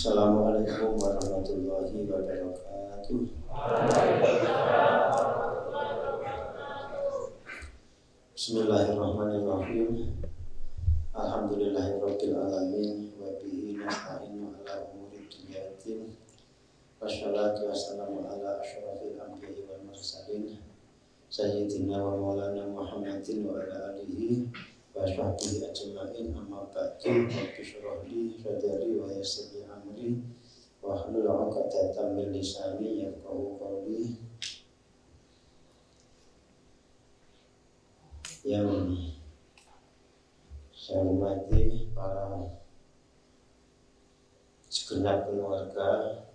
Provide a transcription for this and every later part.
Assalamualaikum warahmatullahi wabarakatuh. Bismillahirrahmanirrahim. Alhamdulillahirabbil alamin wa bihi nasta'inu ala umuri dunya waddin. Wassalatu wassalamu ala asyrafil anbiya'i wal mursalin sayyidina wa maulana Muhammadin wa ala alihi wa sahbihi ajma'in. Amma ba'du. Rabbi shrah li sadri wa yassir li amri wa hlul 'uqdatam min lisani yafqahu qawli. Yang saya hormati para segenap keluarga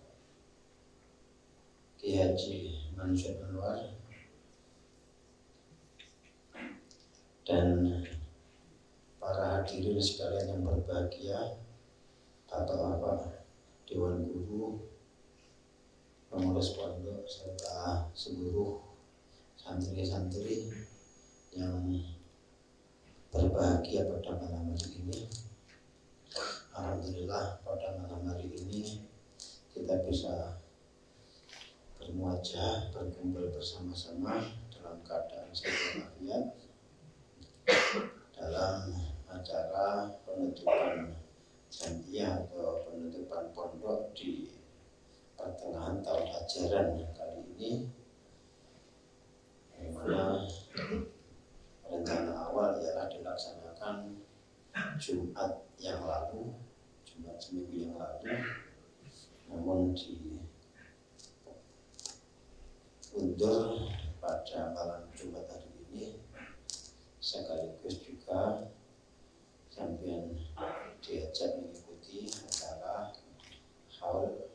Ki Haji Mansur Anwar dan para hadirin sekalian yang berbahagia, Bapak-bapak Dewan Guru, pengurus pondok serta seluruh santri-santri yang berbahagia pada malam hari ini. Alhamdulillah pada malam hari ini kita bisa bermuajah, berkumpul bersama-sama dalam keadaan sehat walafiat dalam acara penutupan jamiah atau penutupan pondok di pertengahan tahun ajaran kali ini, yang mana rencana awal ialah dilaksanakan Jumat yang lalu, Jumat seminggu yang lalu, namun diundur pada malam Jumat hari ini. Sekaligus juga sampean diajak mengikuti acara haul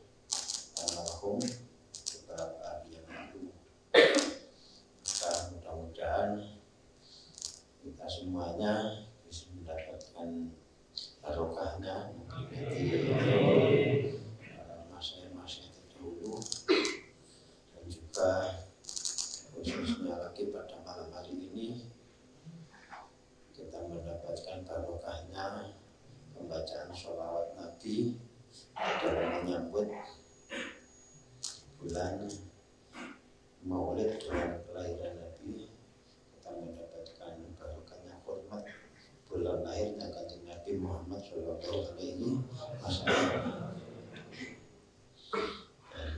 almarhum beberapa hari yang lalu. Maka mudah-mudahan kita semuanya bisa mendapatkan barokahnya dari masa-masa terdahulu, dan juga khususnya lagi pada malam hari ini kita mendapatkan barokahnya pembacaan sholawat Nabi dalam menyambut bulan Maulid, bulan kelahiran Nabi. Kita mendapatkan barokahnya hormat bulan lahirnya Kanjeng Nabi Muhammad Shallallahu Alaihi Wasallam. Dan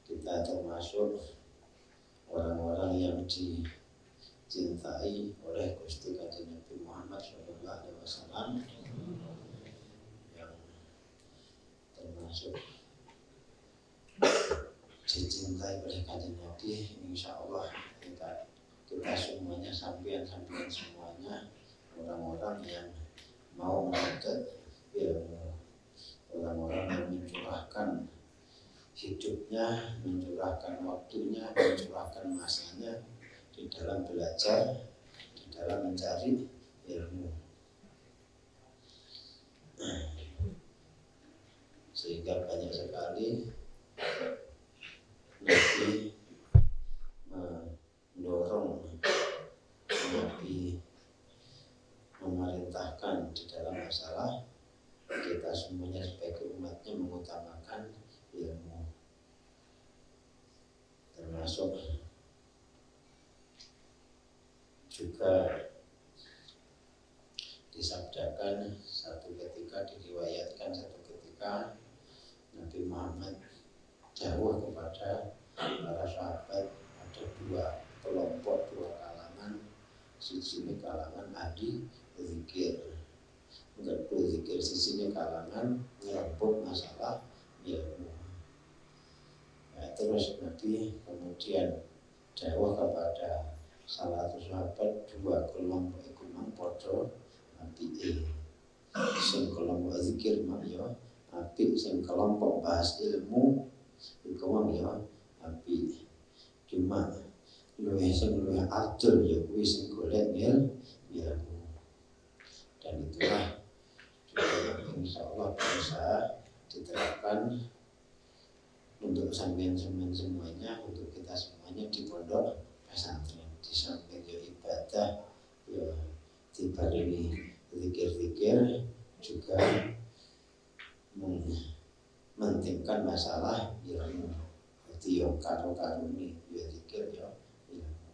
kita termasuk orang-orang yang dicintai oleh Gusti Kanjeng Nabi Muhammad Shallallahu Alaihi Wasallam, yang termasuk dicintai oleh Kanjeng Nabi. Insya Allah kita semuanya, sampean semuanya orang-orang yang mau menuntut ilmu, orang-orang yang mencurahkan hidupnya, mencurahkan waktunya, mencurahkan masanya di dalam belajar, di dalam mencari ilmu, sehingga banyak sekali Nabi mendorong, Nabi memerintahkan di dalam masalah kita semuanya sebagai umatnya mengutamakan ilmu, termasuk juga disabdakan satu ketika, diriwayatkan satu ketika Nabi Muhammad jauh kepada para sahabat, ada dua kelompok, dua kalangan. Sisi ini kalangan ahli zikir, mengerti zikir, sisi ini kalangan ngeremput masalah ilmu. Nah, terus Nabi kemudian jauh kepada salah satu sahabat, dua kelompok iku mang padha apike. Sing kelompok zikir mang ya apik, sing kelompok bahas ilmu iku mang ya apik. Cuma luwih adil ya kuwi sing golek ilmu. Dan itulah juga yang insya Allah bisa diterapkan untuk sampean semuanya, untuk kita semuanya di pondok pesantren. Di samping ya ibadah, ya dibarengi zikir-zikir, juga masalah ilmu. Dadi yo karo-karone yo zikir yo ilmu.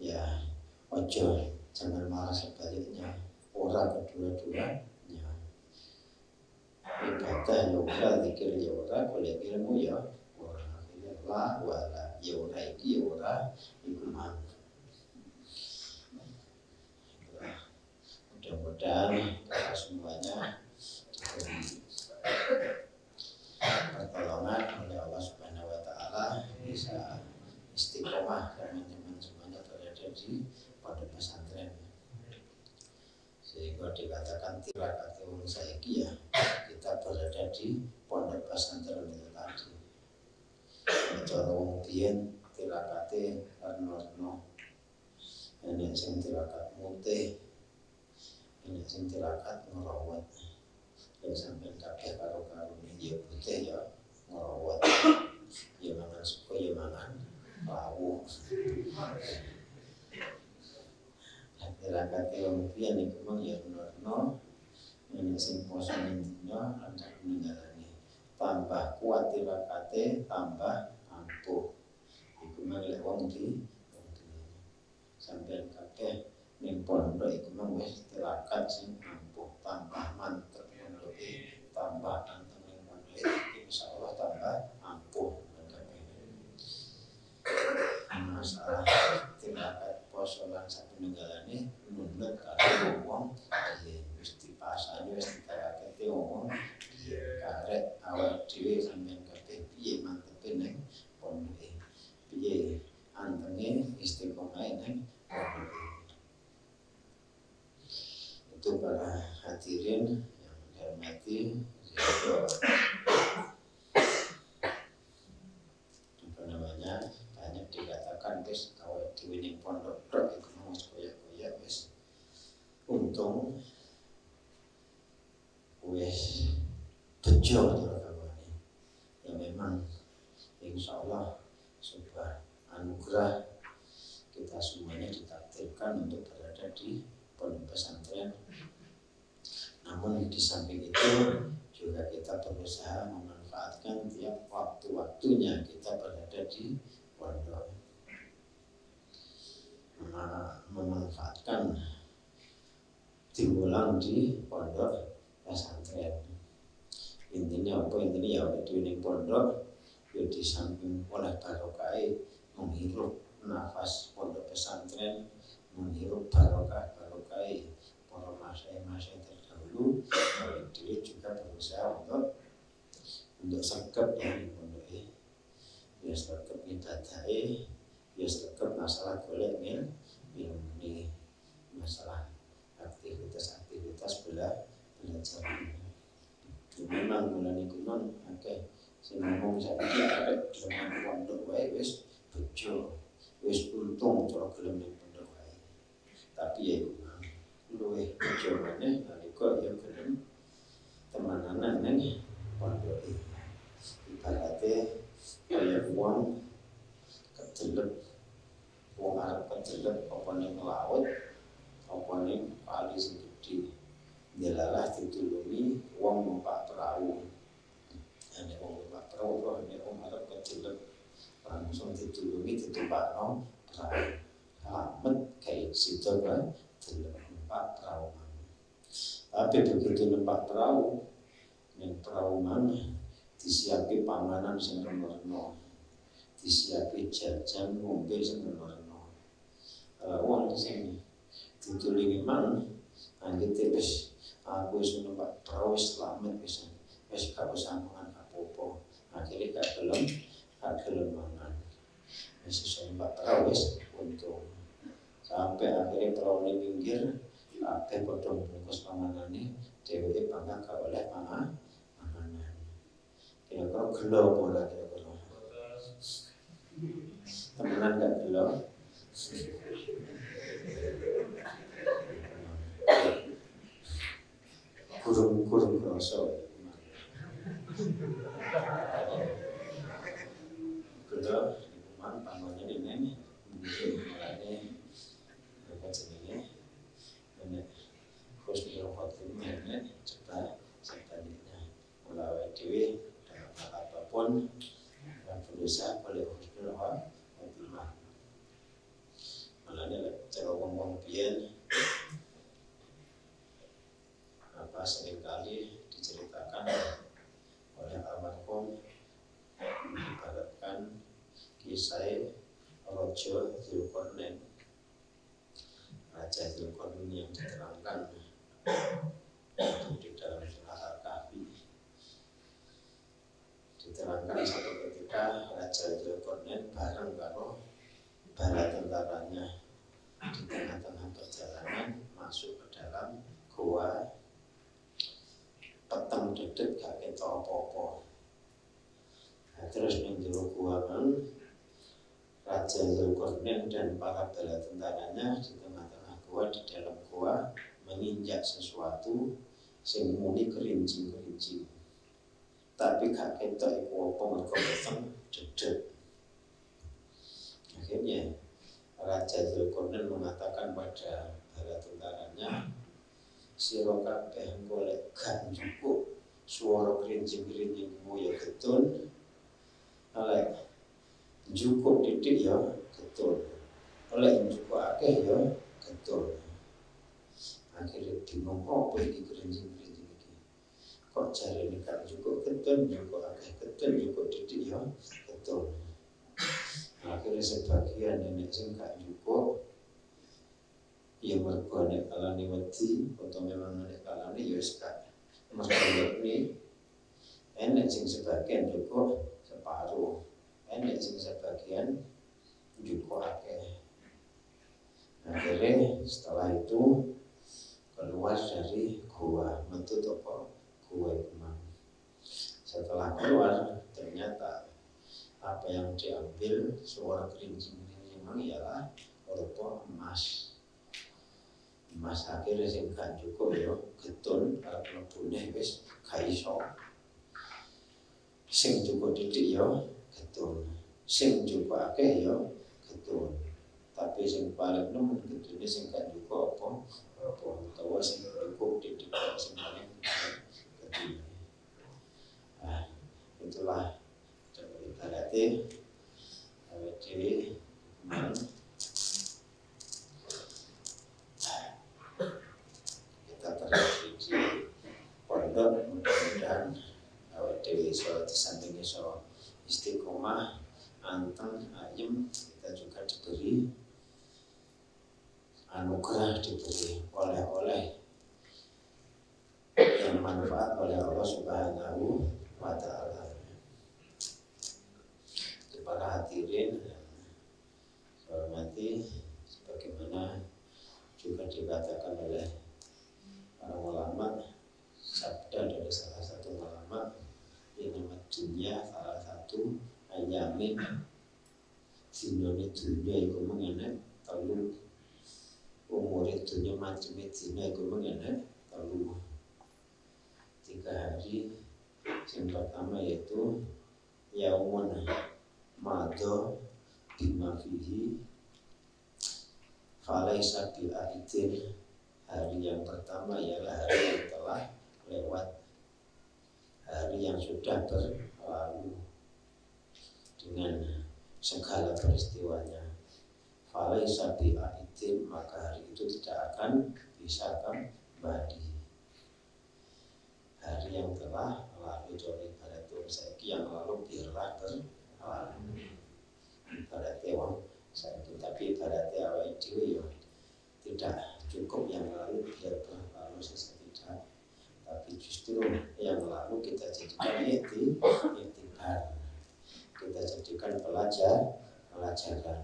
Ya, ojo jangan malah sebaliknya. Ora kedua-duanya. Ibadah ya ora, zikir ya ora, golek ilmu ya ora. La wala ya ora iki ya ora iku mang. Mudah-mudahan kita semuanya diberi pertolongan oleh Allah Subhanahu wa taala, bisa istiqomah teman-teman semuanya berada di pondok pesantren. Sehingga dikatakan tirakat wong saiki ya, kita berada di pondok pesantren itu tadi. Cara wong biyen tirakate arno-arno. Enek sing tirakat mutih, enek sing tirakat ngerawat. Yang sampai kabeh karo-karo ya putih ya ngerawat. Ya mangan suko ya mangan rawuh. Tirakate wong biyen iku mung ya arno-arno. Enek sing poso dina antar ninggalane. Tambah kuat tirakate, tambah ampuh. Iku mung lek wong di sampeyan kabeh ning pondok iku mung wis tirakat sing ampuh, tambah mantep pondoke, tambah anteng ning pondoke, insyaallah tambah ampuh kabeh. Masalah tirakat poso lan sapeninggalane nunut karo wong wis dipasani wis ditarakate wong karek awak dhewe sampeyan kabeh piye mantepe ning pondoke, piye antenge istiqomahe ning pondoke. Itu para hadirin yang dihormati, banyak dikatakan wis awak dhewe ning pondok tok iku wis koyak-koyak wis untung wis bejo terkawane. Ya memang insyaallah sebuah anugerah kita semuanya ditakdirkan untuk berada di pondok pesantren. Namun di samping itu juga kita berusaha memanfaatkan tiap waktu-waktunya kita berada di pondok, memanfaatkan diulang di pondok pesantren. Intinya apa? Intinya ya udah di pondok ya di samping oleh barokah menghirup nafas pondok pesantren, menghirup barokah para masyayikh terdahulu, dia juga berusaha untuk sergap yang pondok ya sergap ibadah ya sergap masalah golek ilmu, masalah aktivitas belajar. Memang bulan iku non akeh sing ngomong saiki arep dengan pondok wae wis bejo, wis untung cara gelem ning pondok wae. Tapi ya iku luwih bejo meneh nalika ya gelem temenanan ning pondok iki. Ibarate kaya wong kecelep, wong arep kecelep apa ning laut, apa ning kali sing gedhe. Delalah ditulungi wong numpak perahu. Ane wong numpak perahu kok nek wong arep kecelep langsung ditulungi ditumpakno perahu. Alamet kayak situ kan numpak perahu. Tapi begitu numpak perahu, ning perahu mana disiapi panganan sing reno-reno, disiapi jajan ngombe sing reno-reno. Wong sing ditulungi man anggite wis aku wis numpak perahu wis slamet wis gak usah mangan apa-apa. Akhire gak gelem mangan. Wis iso numpak perahu wis untung. Sampai akhirnya perahu ini pinggir, kabeh padha bungkus panganane, dheweke bangga gak oleh panganan. Kira-kira gelo apa ora kira-kira? Temenan gak gelo? Kurung kroso. Gelo iman panganane ini mungkin mulane apa jenenge? Nek husnul khotimah nek cepat sebaliknya. Mulawe dhewe di tengah-tengah perjalanan masuk ke dalam gua, peteng dedet gak ketok apa-apa. Nah, terus ning jero gua kan Raja Zulkarnain dan para bala tentaranya di tengah-tengah gua, di dalam gua menginjak sesuatu sing muni kerincing-kerincing. Tapi gak ketok iku apa mergo peteng dedet. Akhirnya Raja Zulkarnain mengatakan pada bala tentaranya, sira kabeh golek gak njupuk swara kerincing-kerincingmu ya getun, lek njupuk titik ya getun, lek njupuk akeh ya getun. Akhirnya bingung apa iki kerincing-kerincing iki. Kok jarene gak njupuk getun, njupuk akeh getun, njupuk titik ya getun. Akhirnya sebagian nenek sing gak njupuk ya mergo nek kalane wedi utawa memang nek kalane ya wis gak mergo ini. Enek sing sebagian njupuk separuh, enek sing sebagian njupuk akeh. Akhirnya setelah itu keluar dari gua, metu toko gua itu. Setelah keluar ternyata apa yang diambil suara kerincing-kerincing memang ialah berupa emas. Emas akhirnya sing gak cukup ya getun arep mlebune wis gak iso. Sing cukup titik ya getun, sing cukup akeh ya getun. Tapi sing paling nemen getune sing gak cukup apa utawa sing cukup titik sing paling getun. Nah, itulah ibaratnya awet dhewe kita terjadi di pondok, mudah-mudahan awet dhewe iso disamping iso istiqomah, anteng, ayem, kita juga diberi anugerah, diberi oleh-oleh yang manfaat oleh Allah Subhanahu wa Ta'ala. Para hadirin saya hormati, sebagaimana juga dikatakan oleh para ulama, sabda dari salah satu ulama, ini dunia salah satu ayamin dinoni dunia itu mengenai telu, umur dunia macam dunia itu mengenai telu 3 hari. Yang pertama yaitu yaumun mado bima fihi falaisa bi'aidin. Hari yang pertama ialah hari yang telah lewat, hari yang sudah berlalu dengan segala peristiwanya. Falaisa bi'aidin, maka hari itu tidak akan bisa kembali. Hari yang telah lalu dari baratul saiki yang lalu biarlah berlalu. Ibaratnya wong saiki, tapi ibaratnya awake dhewe ya tidak cukup yang lalu biar berlalu saja, tidak. Tapi justru yang lalu kita jadikan iktibar, kita jadikan pelajaran.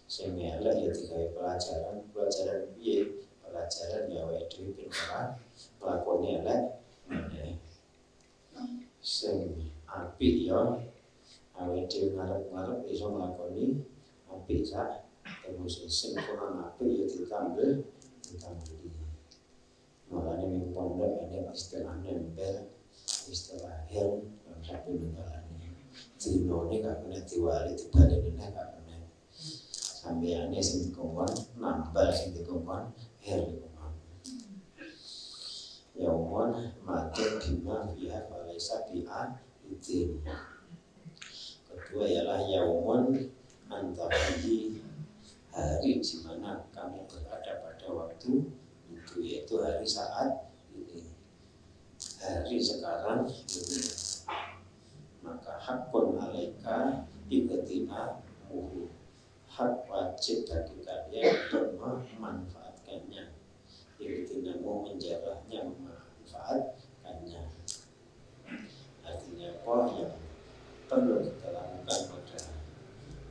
Sing elek ya digawe pelajaran piye? Pelajaran ya awake dhewe ben ora lakone elek. Sing apik ya awake dhewe ngarep-ngarep iso nglakoni apik sak terus. Sing kurang apik ya ditambeli. Makanya ning pondok ini istilah nempel, istilah hel yang satu nenggalane. Dinone gak kena diwali dibaleni nek gak kena. Sampeyan sing dikongkon nambal, sing dikongkon hel. Yaumun madad bima fiha falaisa bi'aidin. Kedua ialah yaumun antafihi, hari di mana kamu berada pada waktu itu, yaitu hari saat ini, hari sekarang ini. Maka hakun alaika ikatina muhu, hak wajib bagi kalian untuk memanfaatkannya. Iktinamu menjarahnya, memanfaatkannya. Artinya apa yang perlu kita lakukan pada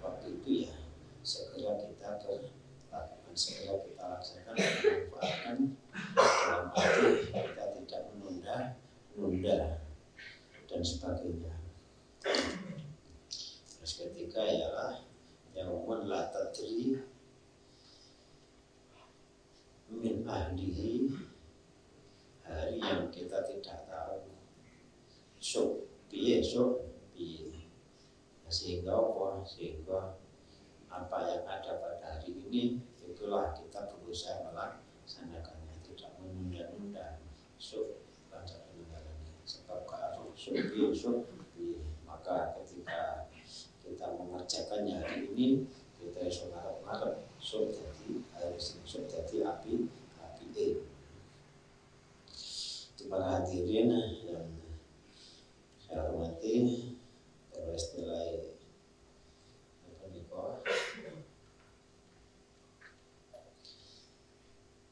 waktu itu ya segera kita berlaku. segera kita laksanakan, manfaatkan dalam arti kita tidak menunda dan sebagainya. Terus ketiga ialah yaumun la tadri min ahlihi, hari yang kita tidak tahu piye sehingga apa yang ada pada hari ini itulah kita berusaha melaksanakannya, tidak menunda-nunda baca peninggalannya. Sebab kalau piye maka ketika kita mengerjakannya hari ini kita iso ngarep-ngarep jadi api para hadirin yang saya hormati, terus nilai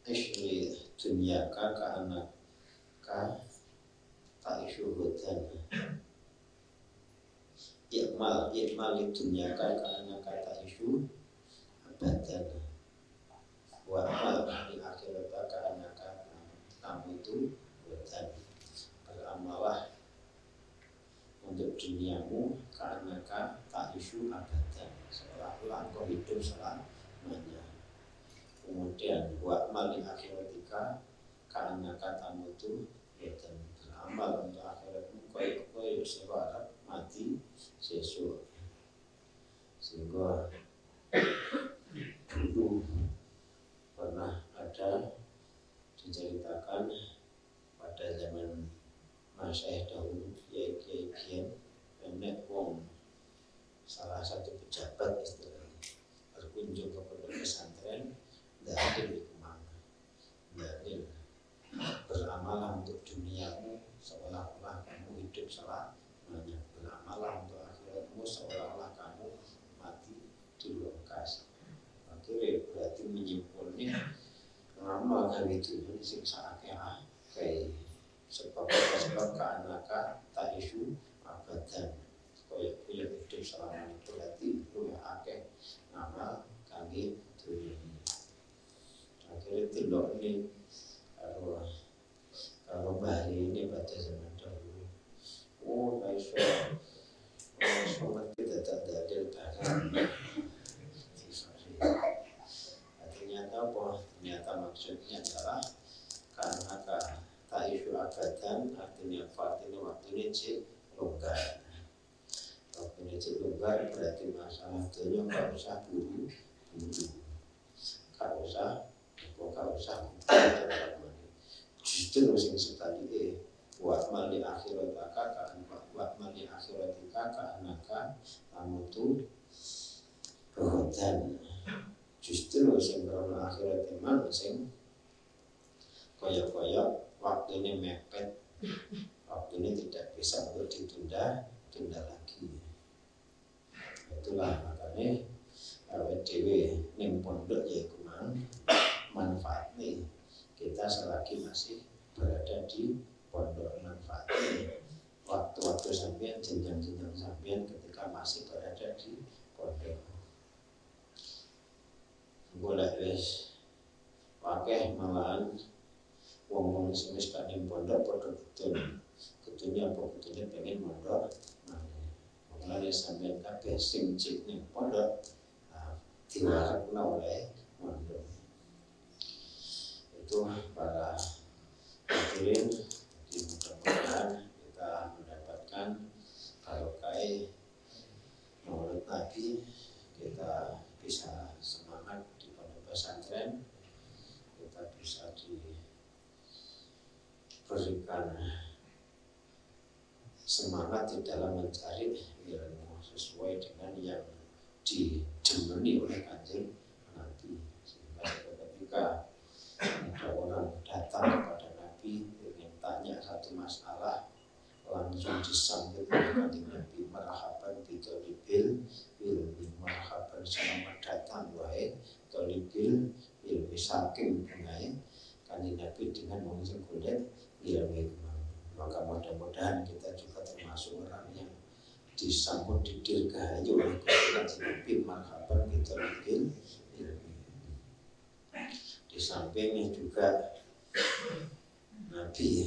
Ishli dunyaka ka'anaka ta'isyuhudan I'mal dunyaka ka'anaka ta'isyu abadan wa amal di akhirataka ka'anaka tamutu dan beramalah untuk duniamu ka'anaka ta'isyu abadan, seolah-olah engkau hidup selamanya. Kemudian wa amal di akhiratika ka'anaka tamutu dan beramal untuk akhiratmu kaya seharap mati sesuk. Sehingga dulu pernah ada diceritakan pada zaman Masyaikh dahulu, Kiai Biyen, enek wong salah satu pejabat istilahnya berkunjung ke pondok pesantren, dalil kemana? Dalil beramalah untuk duniamu seolah-olah kamu hidup selamanya, beramalah untuk akhiratmu seolah-olah kamu mati di lokasi. Akhirnya berarti menyimpulnya ngamal kan itu sing sakake kayak sebab ka'anaka ta'isyu abadan, koyo hidup selama itu berarti luwih akeh ngamal kangge dunia. Akhirnya tilok ini kalau bahari ini pada zaman dahulu, ngerti tidak dalil barang. Ternyata apa? Ternyata maksudnya adalah karena ta'isyu abadan, artinya waktunya cik longgar. Waktunya cik longgar berarti masalah dunia gak usah buru-buru, gak usah justru sing sebaliknya wa mali akhiratika ka'anaka tamutu dan justru sing krono akhirat iman sing koyok-koyok waktu ini mepet, waktu ini tidak bisa untuk ditunda lagi. Itulah makanya awet dhewe ning pondok ya kumang manfaatnya kita selagi masih berada di pondok, manfaatnya waktu-waktu sampean, jenjang-jenjang sampean ketika masih berada di pondok. Boleh wis wakeh malahan wong-wong sing wis gak ning pondok padha kutune apa kutune pengen mondok. Mulane sampeyan kabeh sing cik ning pondok diwarakna oleh mondok. Itu para hadirin, di mudah-mudahan kita mendapatkan barokah Maulid Nabi, kita bisa semangat di pondok pesantren, kita bisa diberikan semangat di dalam mencari ilmu sesuai dengan yang didemeni oleh Kanjeng Nabi. Sehingga ketika ada orang datang kepada Nabi ingin tanya satu masalah, langsung disambut oleh Kanjeng Nabi, marhaban bitolibil ilmi, marhaban selamat datang wahai tolibil ilmi, saking bungai Kanjeng Nabi dengan mengusung kulit ilmu. Maka mudah-mudahan kita juga termasuk orang yang disambut didirgahayu oleh Kanjeng Nabi, marhaban bitolibil ilmi. Di samping juga Nabi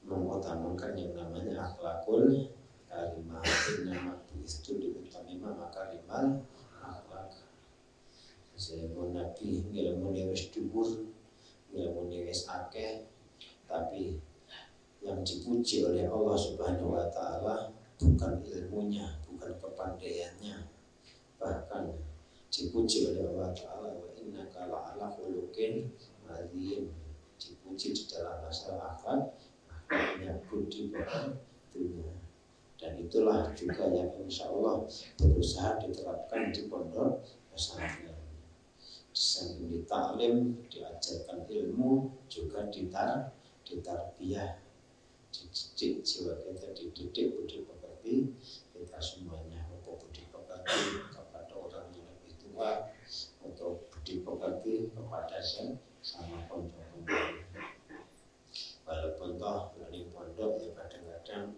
mengutamakan yang namanya akhlakul karimah. Nama itu diutamima makarimal akhlak. Sehingga Nabi ngilmune wis dhuwur, ngilmune wis akeh, tapi yang dipuji oleh Allah Subhanahu wa taala bukan ilmunya, bukan kepandaiannya, bahkan dipuji oleh Allah taala wa innaka la'ala khuluqin azim. Dipuji di dalam masalah akhlak, akhlaknya budi dunia. Dan itulah juga yang insya Allah berusaha diterapkan di pondok pesantren. Di samping ditaklim, diajarkan ilmu, juga ditarbiyah, dididik jiwa kita, dididik budi pekerti kita semuanya, untuk budi pekerti kepada orang yang lebih tua, atau budi pekerti kepada sama pondok-pondok. Walaupun toh di pondok ya kadang-kadang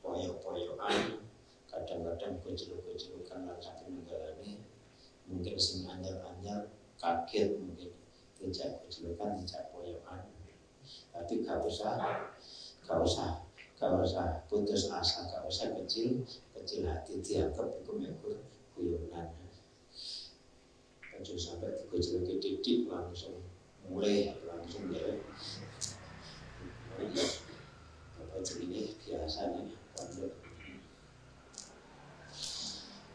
poyok-poyokan, kadang-kadang kecil-kecilukan lan saking ninggalane, mungkin sing anyar-anyar kaget, mungkin tidak kecilkan, tidak poyokan. Tapi gak usah putus asa, gak usah kecil hati, dianggap itu mekur guyonan. Kecil sampai kecil didik langsung mulai langsung ya. Apa ini biasanya pondok.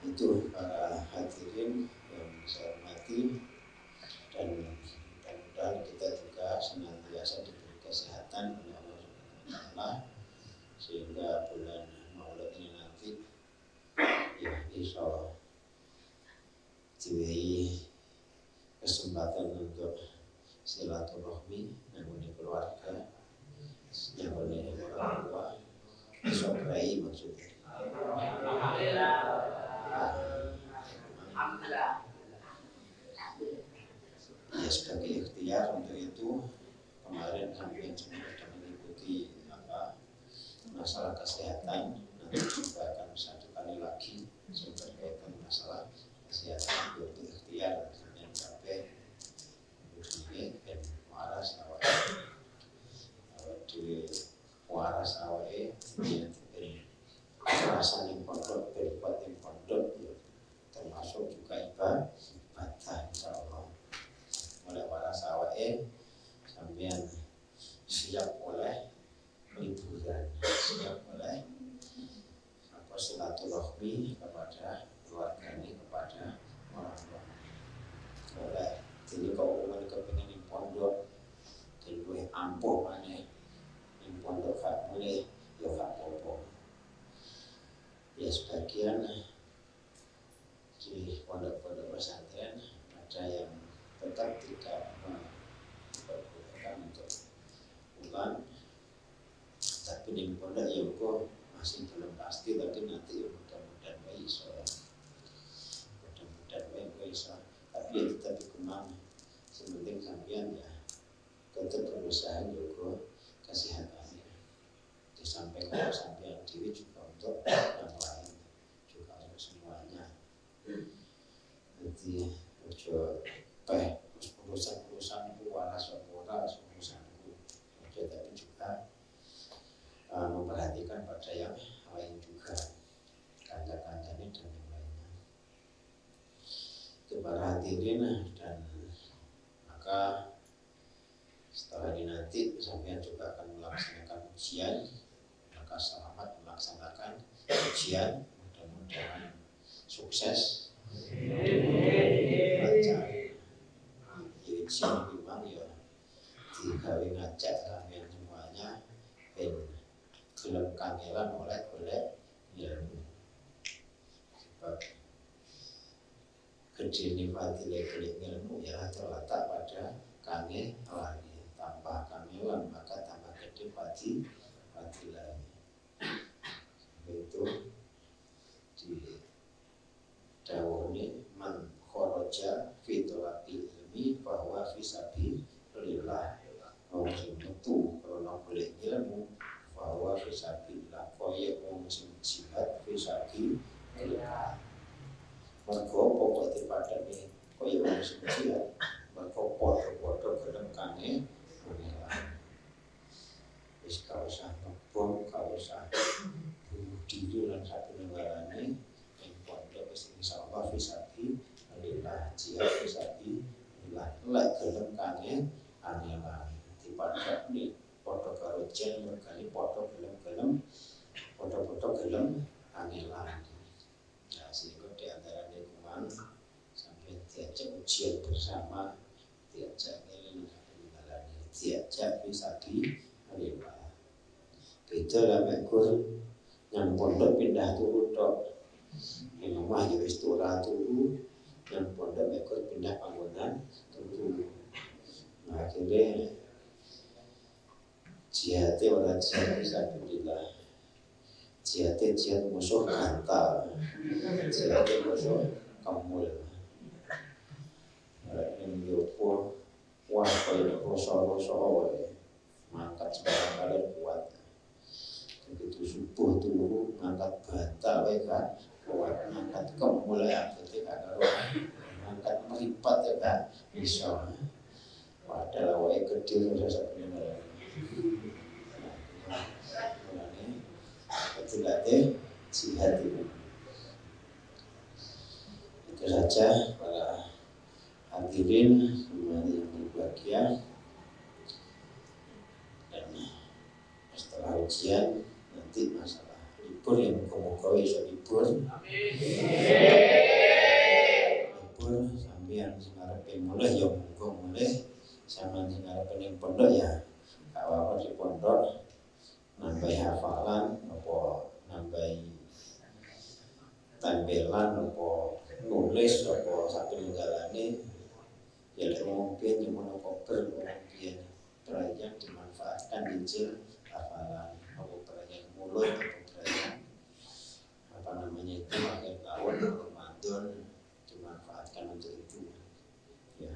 Itu para hadirin yang saya hormati, dan mudah-mudahan kita juga senantiasa diberi kesehatan oleh Allah Subhanahu wa taala, sehingga bulan Maulid ini nanti ya bisa diberi kesempatan untuk silaturahmi yang oleh keluarga, yang oleh orang tua, soprai maksudnya. Ya sebagai ikhtiar untuk itu, kemarin kami sudah mengikuti masalah kesehatan. Nanti juga akan satu kali lagi berkaitan masalah kesehatan untuk ikhtiar dan sampai begini dan waras di waras awake dan rasa yang pondok berbuat yang pondok ya, termasuk juga ibadah insyaallah. Mulai waras awake sampean siap oleh liburan, siap oleh silaturahmi kepada keluarga ini, kepada orang tua. Oleh jadi kalau orang kepingin di pondok dan gue ampuh mana di pondok gak boleh ya gak apa-apa. Ya sebagian di pondok-pondok pesantren ada yang tetap tidak memperbolehkan untuk pulang, tapi di pondok ya kok masih belum pasti, tapi nanti ya mudah-mudahan bisa, mudah-mudahan bisa. Tapi ya tetap kemana, sementing sampean ya tetap berusaha juga kesehatannya. Disampaikan sampean diri juga untuk yang lain juga untuk semuanya. Jadi ojo urusan-urusanku urusanku, tapi juga memperhatikan pada yang lain juga, kanca-kancanya dan yang lainnya. Itu para hadirin, dan maka setelah ini nanti sampean juga akan melaksanakan ujian, maka selamat melaksanakan ujian, mudah-mudahan sukses. Lancar. Ujian memang ya digawe ngajak sampean semuanya ben gelem kangelan oleh ilmu. Sebab gede fadilah ilmu ya terletak pada kangelan. Tambah kangelan maka tambah gede fadilah. Itu di dawuhne man kharaja fi talabil ilmi bahwa fi sabilillah. Wong sing metu krana golek ilmu bahwa fi sabilillah, kaya wong sing jihad fi sabilillah. Mergo pokok dipadani kaya wong sing jihad, mergo lek gelem kangen angelan dipadha nih padha karo jen mergane padha gelem-gelem padha-padha gelem angelan. Nah, sehingga di antaranya kuman sampai diajak ujian bersama, diajak ngeling peninggalannya, diajak bisa di rela. Beda lah mekur yang pondok pindah turu tok, yang omah ya wis ora turu, yang pondok mekur pindah panggonan turu. Nah, akhirnya jihate ora jihad bisa billah. Jihate jihad musuh gantal, jihate musuh kemul. Yang yopo wah kaya rasa-rasa wae mangkat sembarang kalian kuat. Begitu subuh turu ngangkat bantal wae kan kuat, ngangkat kemul ya berarti gak karo ngangkat meripat ya kan bisa. Padahal wae gede rasa sebenarnya. Ketika jihad itu saja para hadirin semuanya yang berbahagia. Dan setelah ujian nanti masalah libur yang moga-moga bisa libur. Libur sampai yang ngarepe mulai ya moga mulai, sama sing ngarepe ning pondok ya gak apa-apa di pondok nambah hafalan apa nambah tempelan apa nulis apa sampai menjalani ya mungkin yang monokoper mungkin perayaan dimanfaatkan dincil hafalan apa perayaan mulut apa perayaan apa namanya itu akhir tahun Ramadan dimanfaatkan untuk itu ya.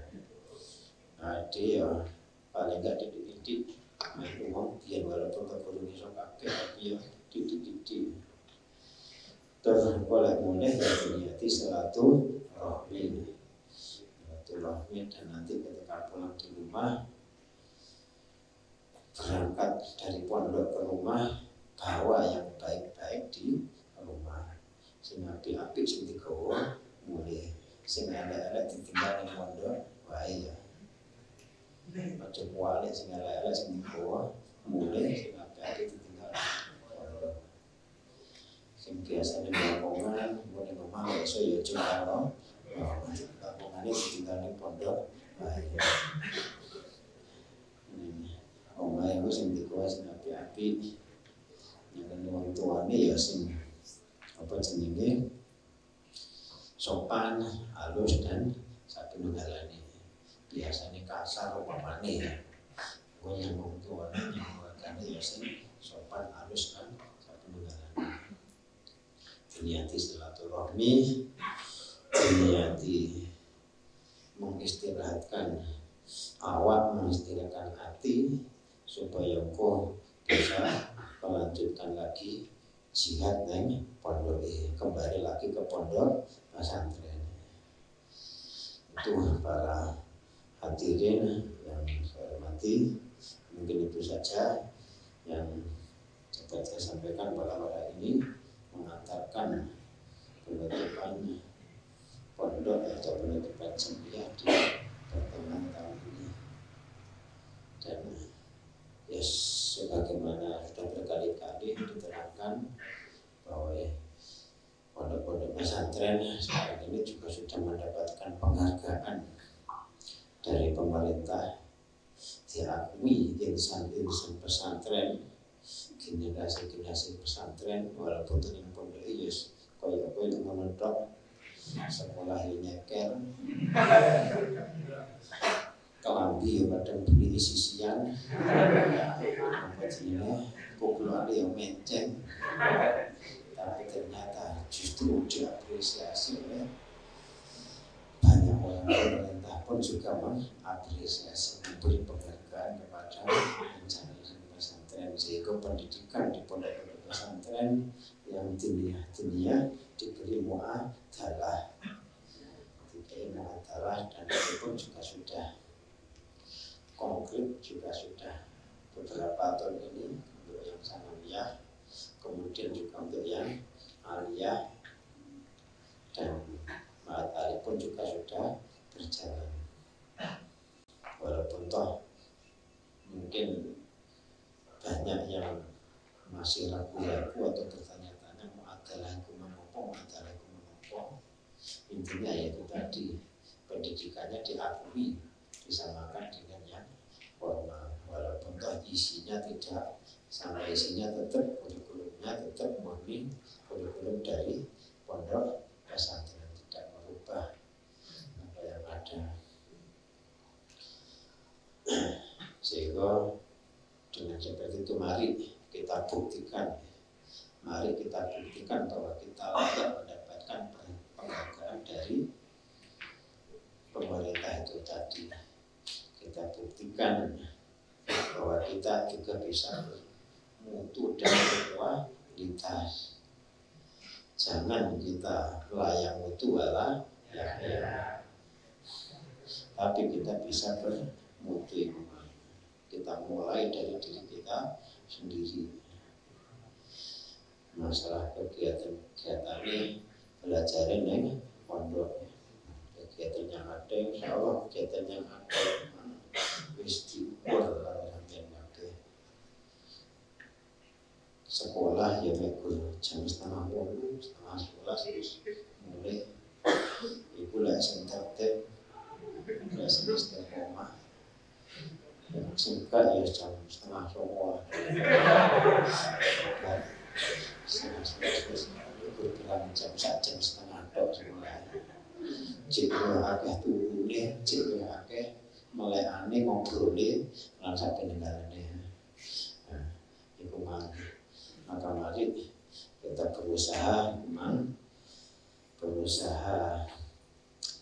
Nah dia paling enggak dididik main umum biar walaupun terkurung iso kakek tapi ya dididik terus boleh mulai dari niati silaturahmi dan nanti ketika pulang di rumah berangkat dari pondok ke rumah bawa yang baik-baik di rumah sing apik-apik sing digawa mulai sing elek-elek ditinggal di pondok wae ya. Macam wali sing elek-elek sing digawa mulai sing apik-apik ditinggal pondok. Sing biasane ngomongan ngene ngomong iso ya cuma karo ngomongane ditinggal di pondok wae. Omah iku sing digawa sing apik-apik. Yang wong tuane ya sing apa jenenge sopan, halus dan sabengalane. Biasanya kasar upamane ya. Wong yang wong tuane yang wargane ya sing sopan, halus dan sabengalane. Niati silaturahmi, niati mengistirahatkan awak, mengistirahatkan hati supaya engkau bisa melanjutkan lagi jihad nang pondok kembali lagi ke pondok pesantren. Itu para hadirin yang saya hormati, mungkin itu saja yang dapat saya sampaikan pada hari ini mengantarkan penutupan pondok atau penutupan jamiah di pertengahan tahun ini. Dan sebagaimana sudah berkali-kali diterangkan bahwa pondok-pondok pesantren sekarang ini juga sudah mendapatkan penghargaan dari pemerintah, diakui insan-insan pesantren, generasi-generasi pesantren, walaupun dengan pondok itu koyo-koyo menonton sekolah nyeker kelambi yang kadang beli sisian apa jenisnya populasi yang menceng, tapi ternyata justru diapresiasi oleh banyak orang. Pemerintah pun juga mengapresiasi, memberi penghargaan kepada insan-insan pesantren, sehingga pendidikan di pondok-pondok pesantren yang dunia diberi mu'adalah, dan itu pun juga sudah konkret, juga sudah beberapa tahun ini untuk yang sanawiyah, kemudian juga untuk yang aliyah, dan ma'ad alih pun juga sudah berjalan. pendidikannya diakui, disamakan dengan yang formal, walaupun toh isinya tidak sama, isinya tetap kurikulumnya tetap murni kurikulum dari pondok pesantren, tidak merubah apa yang ada. Sehingga dengan seperti itu mari kita buktikan bahwa kita layak mendapatkan penghargaan dari pemerintah itu tadi. Kita buktikan bahwa kita juga bisa bermutu dan berkualitas. Jangan kita layak mutu wala ya, tapi kita bisa bermutu. Kita mulai dari diri kita sendiri. Masalah kegiatan ini belajar ini pondok, kegiatan yang ada, insya Allah kegiatan yang ada wis diukur sampai nanti. Sekolah ya megur jam 10:30, 10:30 mulai. Ibu lah sentak-tek, lah setengah suka ya jam 10:30. Berbilang jam 1:30 tok semuanya. Cek akeh turune, cek akeh melekane ngobrole lan sabenenane. Iku maka mari kita berusaha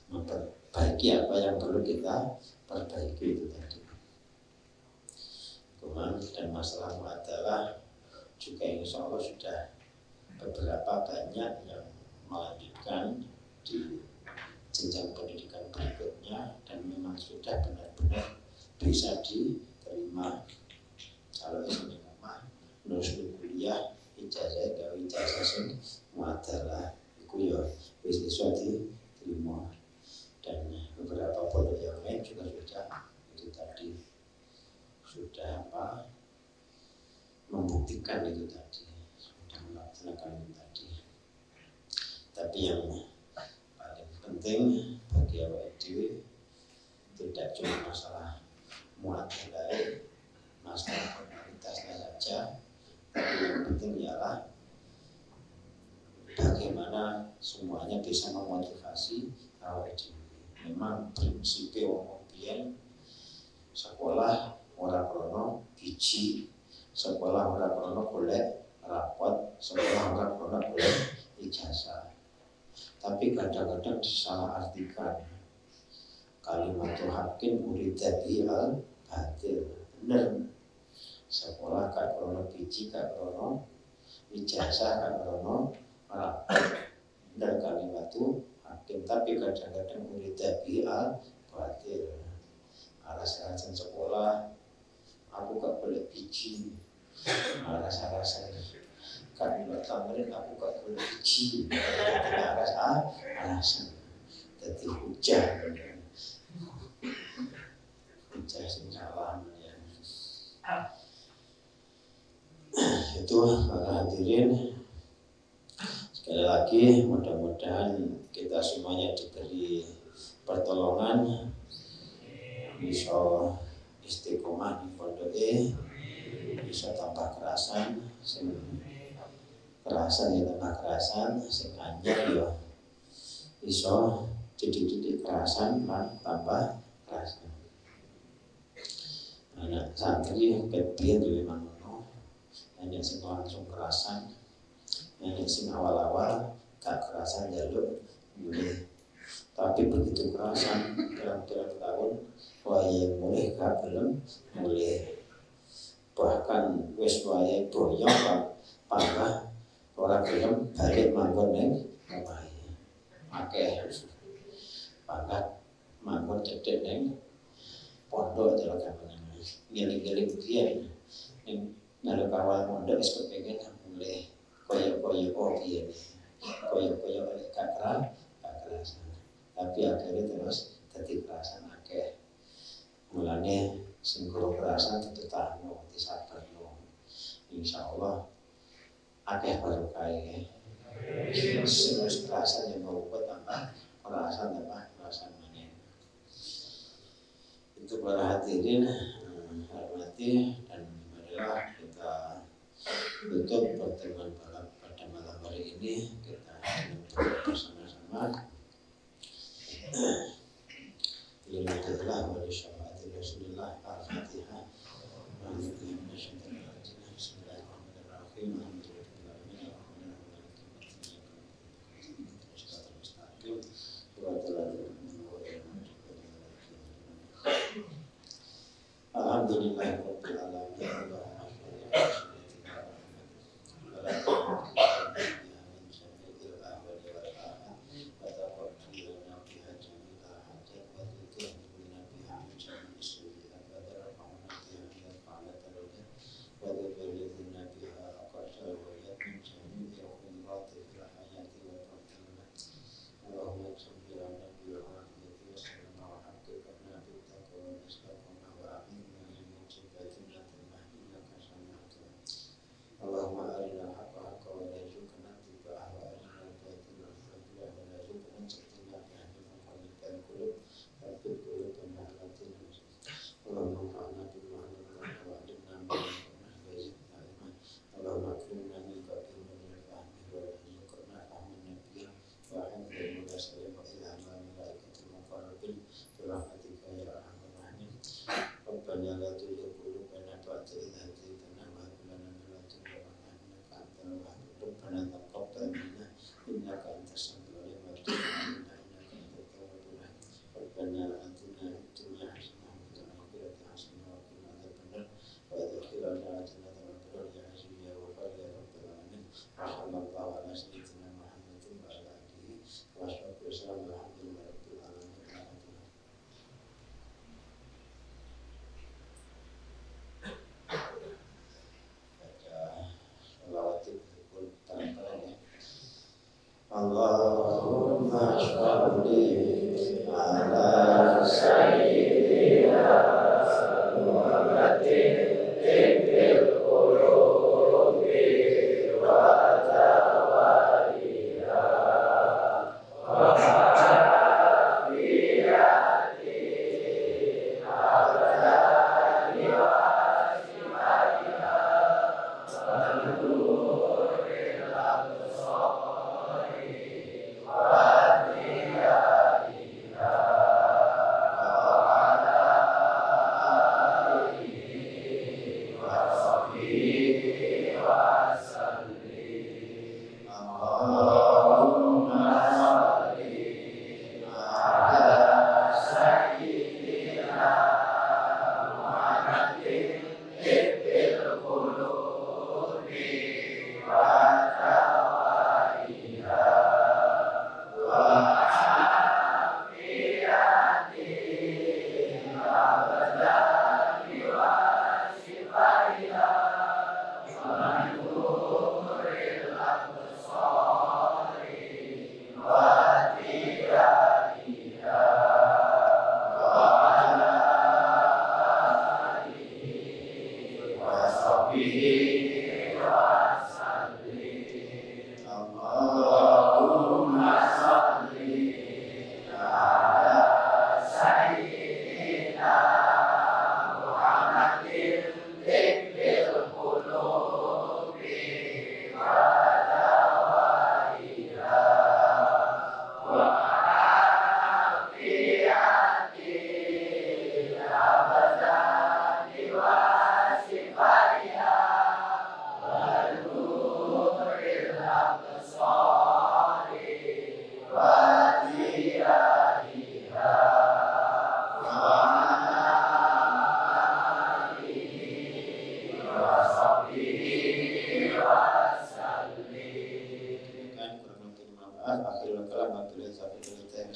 memperbaiki apa yang perlu kita perbaiki itu tadi. Dan masalah muadalah juga insya Allah sudah beberapa banyak yang melanjutkan di jenjang pendidikan berikutnya dan memang sudah benar-benar bisa diterima. Kalau ini rumah nusul kuliah ijazah gawe ijazah sing muadalah iku ya wis iso diterima, dan beberapa pondok yang lain juga sudah itu tadi sudah membuktikan itu tadi, sudah melaksanakan itu tadi. Tapi yang paling penting bagi awak dhewe tidak cuma masalah muadalah, masalah formalitasnya saja, tapi yang penting ialah bagaimana semuanya bisa memotivasi awak dhewe. Memang prinsipnya wong biyen sekolah ora krono biji, sekolah ora krono golek rapot, sekolah ora krono golek ijazah. Tapi kadang-kadang disalahartikan. Kalimatul haqqin urida bihal batil. Bener. Sekolah gak krono biji, gak krono ijazah, gak krono rapot. Bener kalimatul haqqin, tapi kadang-kadang urida bihal batil. Alasan sekolah aku gak boleh biji, alasan kan bertamarin aku gak boleh biji, alasan jadi hujan sing salah ya. Itu para hadirin, sekali lagi mudah-mudahan kita semuanya diberi pertolongan, bisa istiqomah di pondok bisa tambah kerasan, sing kerasan ya tambah kerasan, sing anyar ya bisa dididik kerasan lan tambah kerasan. Anak santri kebiyen yo memang ngono, hanya sing langsung kerasan, hanya sing awal-awal gak kerasan jaluk mulai. Tapi begitu kerasan dalam tahun wayai mulai gak belum mulai, bahkan wis wayai boyong pangah ora gelem balik manggon ning omahe. Akeh pangkat manggon cedhek ning pondok jalan kapan ngeling-ngeling biyen ning naluk awal pondok wis kepengin mulai koyo-koyo biyen. Koyo-koyo gak kerasan. Tapi akhirnya terus dadi kerasan akeh. Mulane sing kurang kerasan ditetahno, disabarno. Insyaallah akeh barokah. Sing wis kerasan yang mau tambah kerasan tambah kerasan meneh. Untuk para hadirin hormati, dan marilah kita tutup pertemuan pada malam hari ini. Kita bersama-sama Alhamdulillah wa li syafaati Rasulillah al-Fatihah. Bismillahirrahmanirrahim. Alhamdulillah rabbil alamin. Allahumma sholli ala sayyidina Muhammadin tibbil qulubi wa tawaliha wa afiyati abadani wa sifatiha wa nuril absar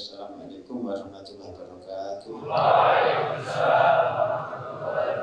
Assalamualaikum warahmatullahi wabarakatuh. Waalaikumsalam.